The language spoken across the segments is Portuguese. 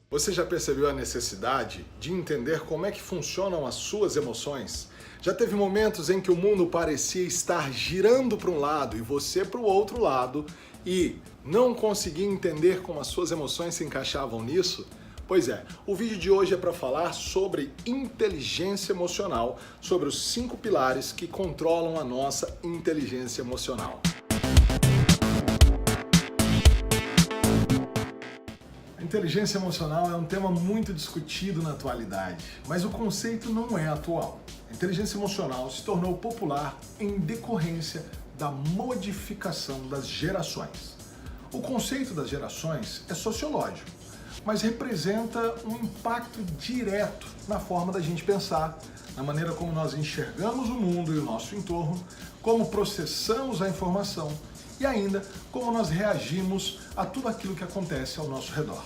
Você já percebeu a necessidade de entender como é que funcionam as suas emoções? Já teve momentos em que o mundo parecia estar girando para um lado e você para o outro lado e não conseguia entender como as suas emoções se encaixavam nisso? Pois é, o vídeo de hoje é para falar sobre inteligência emocional, sobre os 5 pilares que controlam a nossa inteligência emocional. A inteligência emocional é um tema muito discutido na atualidade, mas o conceito não é atual. A inteligência emocional se tornou popular em decorrência da modificação das gerações. O conceito das gerações é sociológico, mas representa um impacto direto na forma da gente pensar, na maneira como nós enxergamos o mundo e o nosso entorno, como processamos a informação e ainda como nós reagimos a tudo aquilo que acontece ao nosso redor.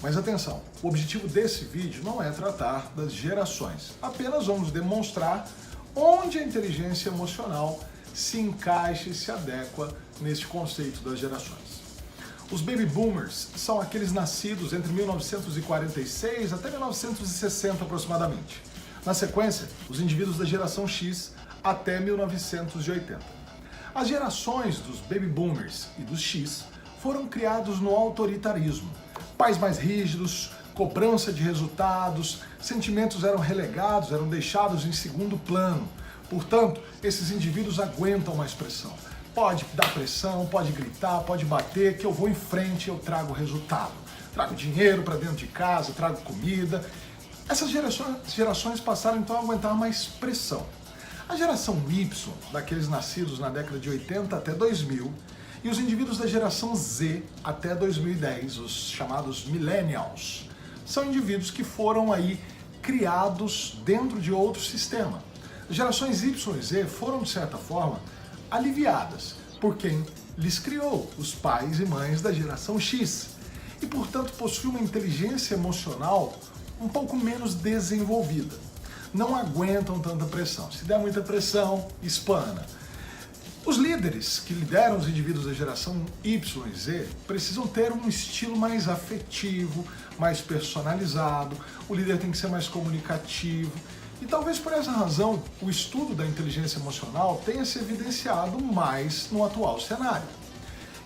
Mas atenção, o objetivo desse vídeo não é tratar das gerações, apenas vamos demonstrar onde a inteligência emocional se encaixa e se adequa nesse conceito das gerações. Os baby boomers são aqueles nascidos entre 1946 até 1960 aproximadamente. Na sequência, os indivíduos da geração X até 1980. As gerações dos baby boomers e dos X foram criados no autoritarismo. Pais mais rígidos, cobrança de resultados, sentimentos eram relegados, eram deixados em segundo plano. Portanto, esses indivíduos aguentam mais pressão. Pode dar pressão, pode gritar, pode bater, que eu vou em frente, eu trago resultado. Trago dinheiro para dentro de casa, trago comida. Essas gerações passaram então a aguentar mais pressão. A geração Y, daqueles nascidos na década de 80 até 2000, e os indivíduos da geração Z até 2010, os chamados millennials, são indivíduos que foram aí criados dentro de outro sistema. As gerações Y e Z foram, de certa forma, aliviadas por quem lhes criou, os pais e mães da geração X, e portanto possuem uma inteligência emocional um pouco menos desenvolvida. Não aguentam tanta pressão. Se der muita pressão, espana. Os líderes que lideram os indivíduos da geração Y e Z precisam ter um estilo mais afetivo, mais personalizado, o líder tem que ser mais comunicativo. E talvez por essa razão o estudo da inteligência emocional tenha se evidenciado mais no atual cenário.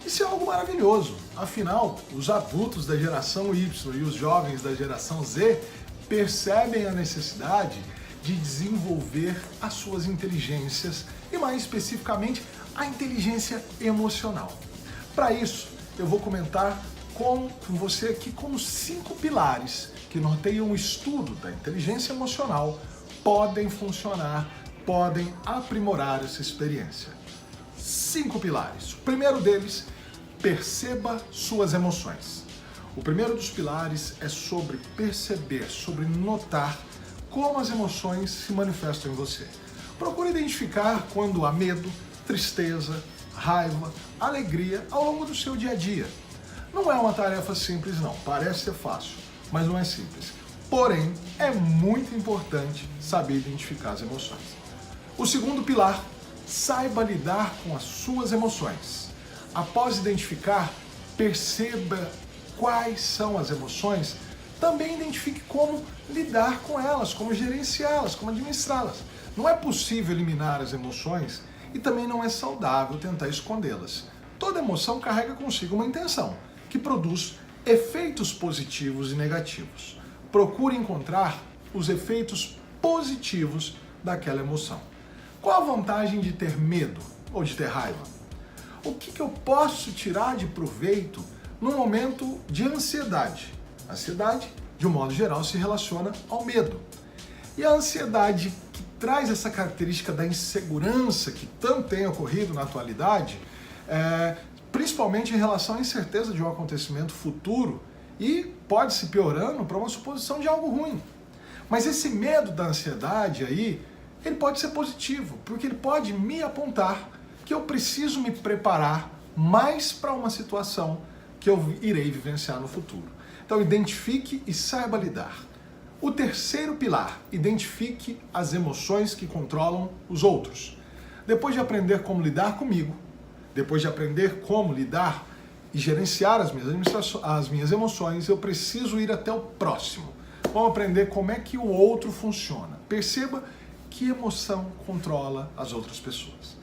Isso é algo maravilhoso, afinal, os adultos da geração Y e os jovens da geração Z percebem a necessidade de desenvolver as suas inteligências e, mais especificamente, a inteligência emocional. Para isso, eu vou comentar com você aqui como 5 pilares que norteiam o estudo da inteligência emocional podem funcionar, podem aprimorar essa experiência. 5 pilares. O primeiro deles, perceba suas emoções. O primeiro dos pilares é sobre perceber, sobre notar como as emoções se manifestam em você. Procure identificar quando há medo, tristeza, raiva, alegria ao longo do seu dia a dia. Não é uma tarefa simples não, parece ser fácil, mas não é simples. Porém, é muito importante saber identificar as emoções. O segundo pilar, saiba lidar com as suas emoções. Após identificar, perceba quais são as emoções, também identifique como lidar com elas, como gerenciá-las, como administrá-las. Não é possível eliminar as emoções e também não é saudável tentar escondê-las. Toda emoção carrega consigo uma intenção, que produz efeitos positivos e negativos. Procure encontrar os efeitos positivos daquela emoção. Qual a vantagem de ter medo ou de ter raiva? O que eu posso tirar de proveito num momento de ansiedade? A ansiedade, de um modo geral, se relaciona ao medo. E a ansiedade que traz essa característica da insegurança que tanto tem ocorrido na atualidade, principalmente em relação à incerteza de um acontecimento futuro, e pode se piorando para uma suposição de algo ruim. Mas esse medo da ansiedade aí, ele pode ser positivo, porque ele pode me apontar que eu preciso me preparar mais para uma situação que eu irei vivenciar no futuro. Então identifique e saiba lidar. O terceiro pilar, identifique as emoções que controlam os outros. Depois de aprender como lidar comigo, depois de aprender como lidar e gerenciar as minhas emoções, eu preciso ir até o próximo. Vamos aprender como é que o outro funciona. Perceba que emoção controla as outras pessoas.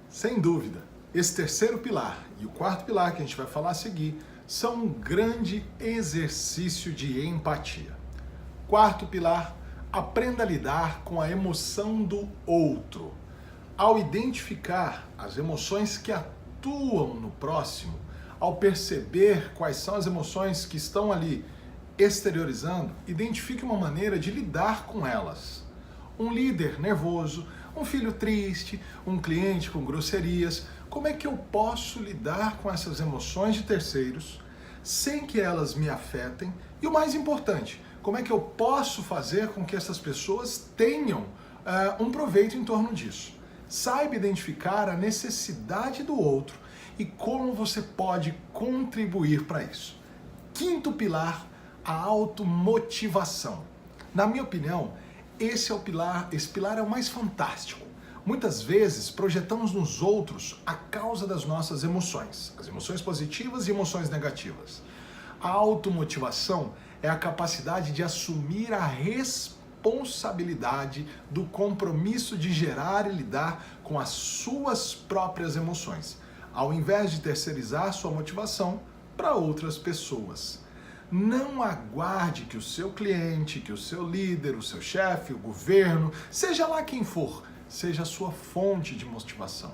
Sem dúvida, esse terceiro pilar e o quarto pilar que a gente vai falar a seguir são um grande exercício de empatia. Quarto pilar, aprenda a lidar com a emoção do outro. Ao identificar as emoções que atuam no próximo, ao perceber quais são as emoções que estão ali exteriorizando, identifique uma maneira de lidar com elas. Um líder nervoso, um filho triste, um cliente com grosserias. Como é que eu posso lidar com essas emoções de terceiros sem que elas me afetem? E o mais importante, como é que eu posso fazer com que essas pessoas tenham um proveito em torno disso? Saiba identificar a necessidade do outro e como você pode contribuir para isso. Quinto pilar, a automotivação. Na minha opinião, esse pilar é o mais fantástico. Muitas vezes projetamos nos outros a causa das nossas emoções, as emoções positivas e emoções negativas. A automotivação é a capacidade de assumir a responsabilidade do compromisso de gerar e lidar com as suas próprias emoções, ao invés de terceirizar sua motivação para outras pessoas. Não aguarde que o seu cliente, que o seu líder, o seu chefe, o governo, seja lá quem for, seja a sua fonte de motivação.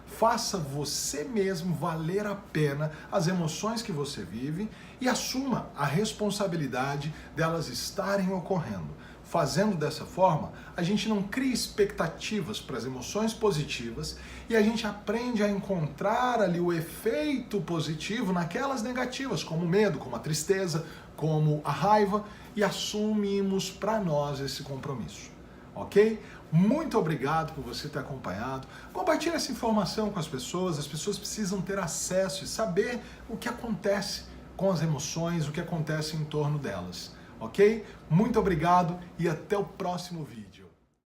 Faça você mesmo valer a pena as emoções que você vive e assuma a responsabilidade delas estarem ocorrendo. Fazendo dessa forma, a gente não cria expectativas para as emoções positivas e a gente aprende a encontrar ali o efeito positivo naquelas negativas, como o medo, como a tristeza, como a raiva, e assumimos para nós esse compromisso. Ok? Muito obrigado por você ter acompanhado. Compartilhe essa informação com as pessoas precisam ter acesso e saber o que acontece com as emoções, o que acontece em torno delas. Ok? Muito obrigado e até o próximo vídeo.